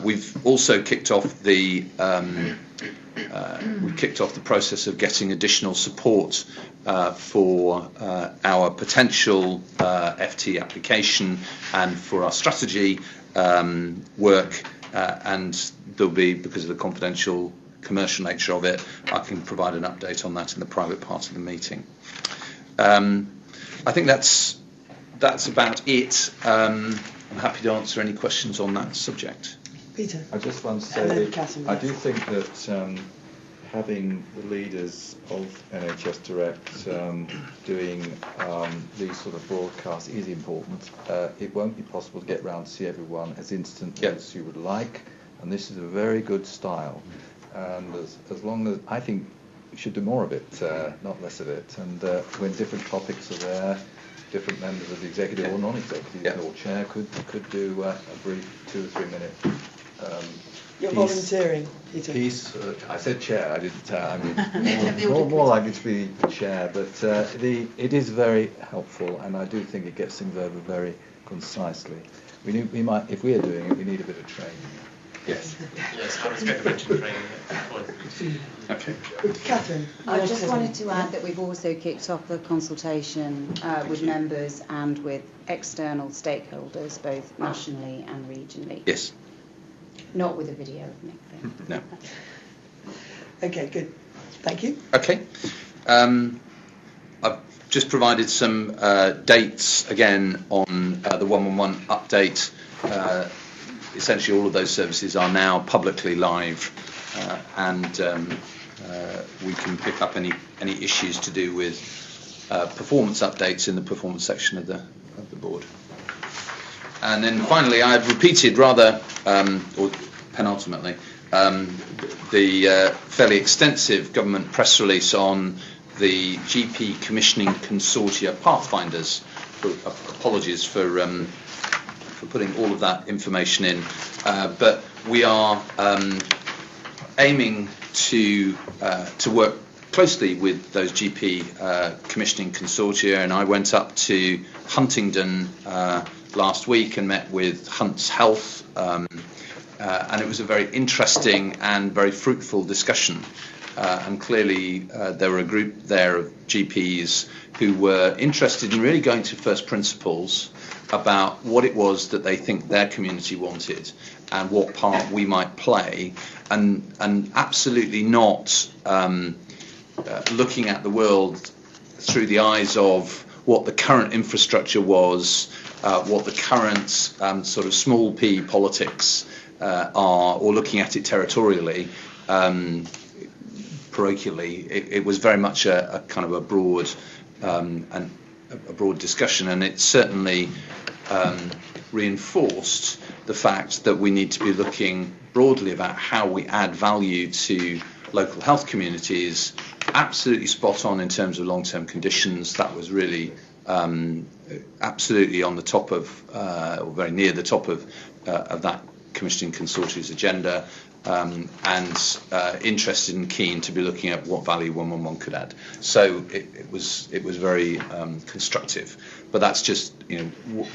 We've also kicked off the process of getting additional support for our potential FT application and for our strategy work, and there'll be, because of the confidential commercial nature of it, I can provide an update on that in the private part of the meeting. I think that's about it. I'm happy to answer any questions on that subject. Peter. I just want to say, I do think that having the leaders of NHS Direct doing these sort of broadcasts is important. It won't be possible to get round to see everyone as instantly as you would like, and this is a very good style. And as long as, I think we should do more of it, not less of it. And when different topics are there, different members of the executive or non-executive or chair could do a brief 2 or 3 minute You're volunteering, Peter. Piece. I said chair. I didn't. I mean, more likely to be chair. But it is very helpful, and I do think it gets things over very concisely. We might, if we are doing it, we need a bit of training. Yes. Yes, I was going to mention training. Okay. Catherine. I just wanted to add that we've also kicked off a consultation with members and with external stakeholders, both nationally and regionally. Yes. Not with a video of Nick, though. No. Okay, good. Thank you. Okay. I've just provided some dates again on the 111 update. Essentially, all of those services are now publicly live, and we can pick up any issues to do with performance updates in the performance section of the board. And then finally, I've repeated rather, or penultimately, the fairly extensive government press release on the GP commissioning consortia pathfinders. Apologies for putting all of that information in, but we are aiming to work closely with those GP commissioning consortia, and I went up to Huntingdon last week and met with Hunts Health, and it was a very interesting and very fruitful discussion. And clearly there were a group there of GPs who were interested in really going to first principles about what it was that they think their community wanted and what part we might play, and absolutely not looking at the world through the eyes of what the current infrastructure was, what the current sort of small p politics are, or looking at it territorially, parochially. It was very much a kind of a broad discussion, and it certainly reinforced the fact that we need to be looking broadly about how we add value to local health communities. Absolutely spot on in terms of long-term conditions. That was really absolutely on the top of, or very near the top of that commissioning consortium's agenda, and interested and keen to be looking at what value 111 could add. So it was very constructive. But that's just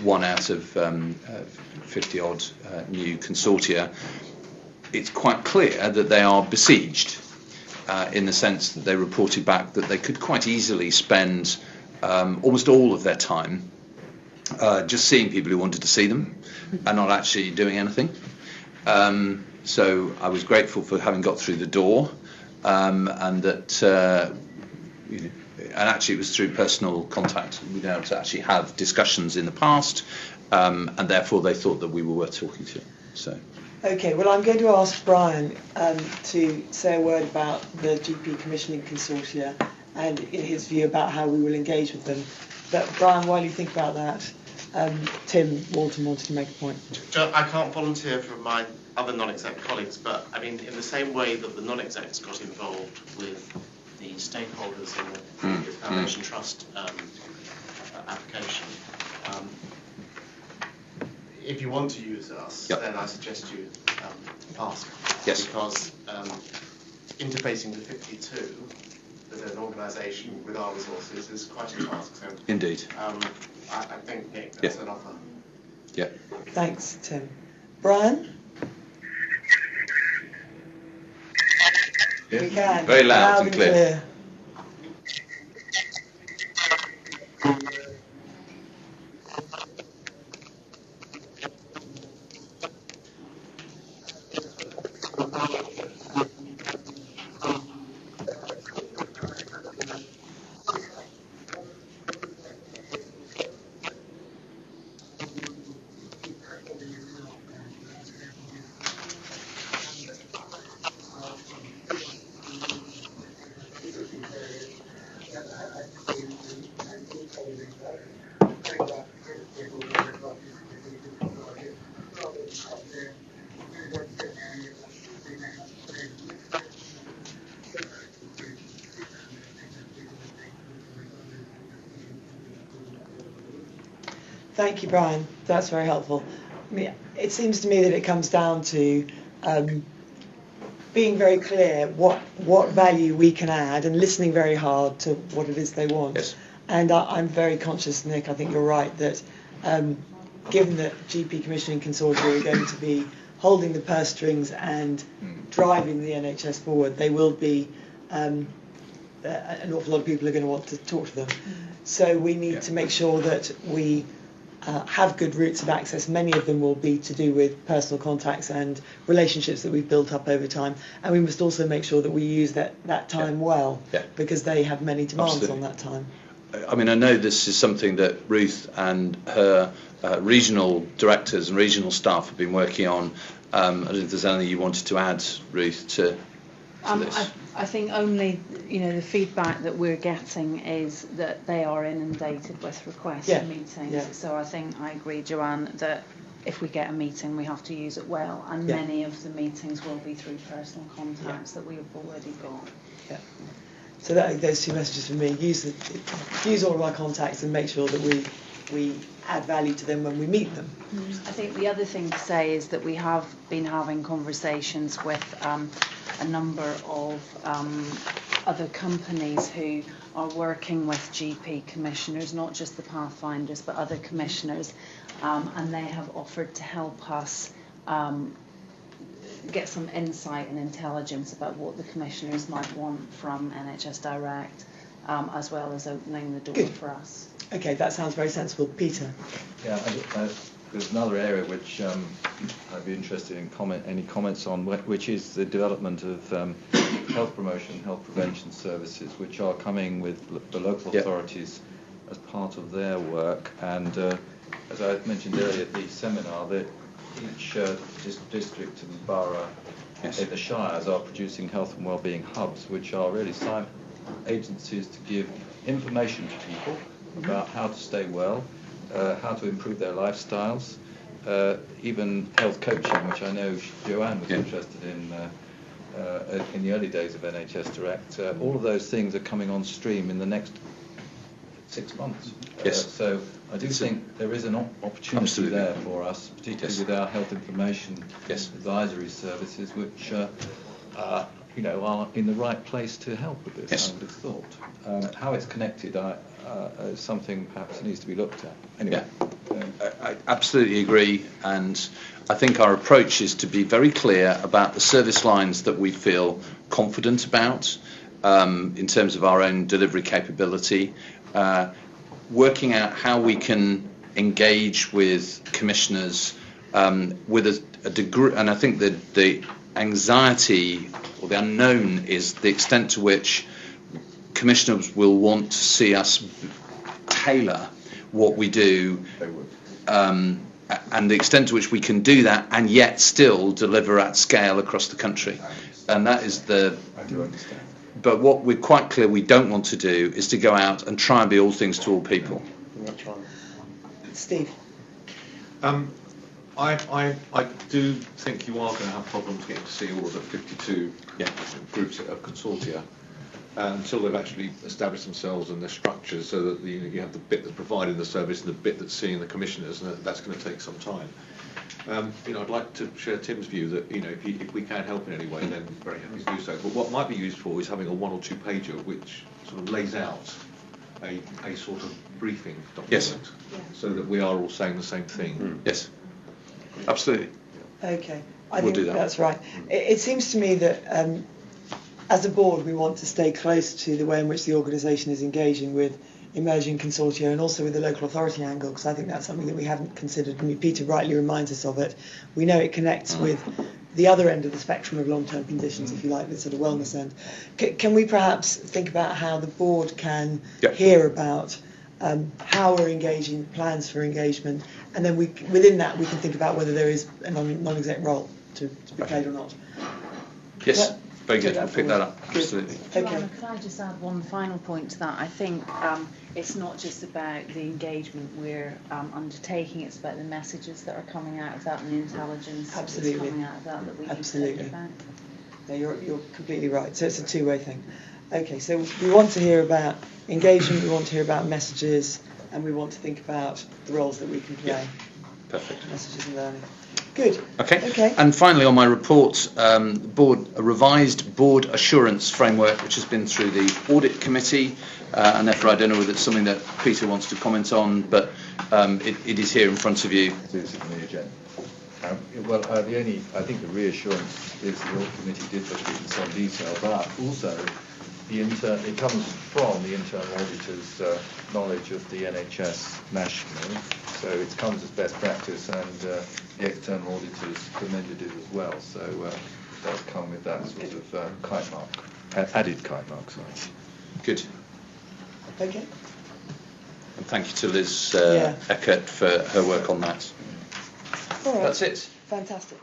one out of 50 odd new consortia. It's quite clear that they are besieged, in the sense that they reported back that they could quite easily spend almost all of their time just seeing people who wanted to see them and not actually doing anything. So I was grateful for having got through the door, and that and actually it was through personal contact. We've been able to actually have discussions in the past, and therefore they thought that we were worth talking to. So. Okay, well, I'm going to ask Brian to say a word about the GP commissioning consortia and his view about how we will engage with them. But Brian, while you think about that, Tim Walton wanted to make a point. I can't volunteer for my other non-exec colleagues, but I mean, in the same way that the non-execs got involved with the stakeholders in the Foundation Trust application, if you want to use us, then I suggest you ask. Yes. Because interfacing with 52 as an organisation with our resources is quite a task. So, indeed. I think, Nick, that's an offer. Yeah. Thanks, Tim. Brian? Yeah. We can. Very loud and clear. Thank you, Brian. That's very helpful. I mean, it seems to me that it comes down to being very clear what value we can add and listening very hard to what it is they want. Yes. And I'm very conscious, Nick, I think you're right, that given that GP Commissioning Consortia are going to be holding the purse strings and driving the NHS forward, they will be, an awful lot of people are going to want to talk to them. So we need to make sure that we have good routes of access. Many of them will be to do with personal contacts and relationships that we've built up over time. And we must also make sure that we use that time well, because they have many demands on that time. I mean, I know this is something that Ruth and her regional directors and regional staff have been working on. I don't know if there's anything you wanted to add, Ruth, to this. I think only, the feedback that we're getting is that they are inundated with requests for meetings. Yeah. So I think I agree, Joanne, that if we get a meeting, we have to use it well, and many of the meetings will be through personal contacts that we have already got. Yeah. So those two messages from me: use all of our contacts and make sure that we add value to them when we meet them. I think the other thing to say is that we have been having conversations with a number of other companies who are working with GP commissioners, not just the Pathfinders but other commissioners, and they have offered to help us get some insight and intelligence about what the commissioners might want from NHS Direct, as well as opening the door for us. Okay, that sounds very sensible. Peter? Yeah, there's another area which I'd be interested in any comments on, which is the development of health promotion, health prevention services, which are coming with the local authorities as part of their work. And as I mentioned earlier at the seminar, that each district and borough in the shires are producing health and wellbeing hubs, which are really agencies to give information to people about how to stay well, how to improve their lifestyles, even health coaching, which I know Joanne was interested in the early days of NHS Direct. All of those things are coming on stream in the next 6 months. So I do think there is an opportunity there for us, particularly with our health information advisory services, which are in the right place to help with this, I would have thought. How it's connected is something perhaps needs to be looked at. Anyway. I absolutely agree, and I think our approach is to be very clear about the service lines that we feel confident about in terms of our own delivery capability, working out how we can engage with commissioners with a degree, and I think that the anxiety or the unknown is the extent to which commissioners will want to see us tailor what we do, and the extent to which we can do that and yet still deliver at scale across the country. And that is I do understand. But what we're quite clear we don't want to do is to go out and try and be all things to all people. That's right. Steve? I do think you are going to have problems getting to see all of the 52 groups of consortia until they've actually established themselves and their structures, so that you have the bit that's providing the service and the bit that's seeing the commissioners, and that's going to take some time. I'd like to share Tim's view that if we can help in any way, then very happy to do so. But what might be useful is having a 1 or 2 pager which sort of lays out a sort of briefing document, so that we are all saying the same thing. Yes, absolutely. Okay, I think that's right. It seems to me that as a board, we want to stay close to the way in which the organisation is engaging with emerging consortia and also with the local authority angle, because I think that's something that we haven't considered. I mean, Peter rightly reminds us of it. We know it connects with the other end of the spectrum of long-term conditions, if you like, the sort of wellness end. Can we perhaps think about how the board can hear about how we're engaging, plans for engagement, and then within that we can think about whether there is a non-exec role to be played or not. Yes, very good. We'll pick that up. Absolutely. Joanna, could I just add one final point to that? I think it's not just about the engagement we're undertaking, it's about the messages that are coming out of that and the intelligence that's coming out of that we need to think about. No, you're completely right. So it's a two-way thing. Okay, so we want to hear about engagement, we want to hear about messages, and we want to think about the roles that we can play. Yeah. Perfect. Messages and learning. Good. Okay. And finally, on my report, a revised board assurance framework, which has been through the audit committee, and therefore I don't know whether it's something that Peter wants to comment on, but it is here in front of you. It is in the agenda. I think the reassurance is the audit committee did look at it in some detail, but also it comes from the internal auditor's knowledge of the NHS nationally, so it comes as best practice, and the external auditors commended it as well. So it does come with that sort of kite mark, added kite mark. Sorry. Good. Okay. And thank you to Liz Eckert for her work on that. All right. That's it. Fantastic.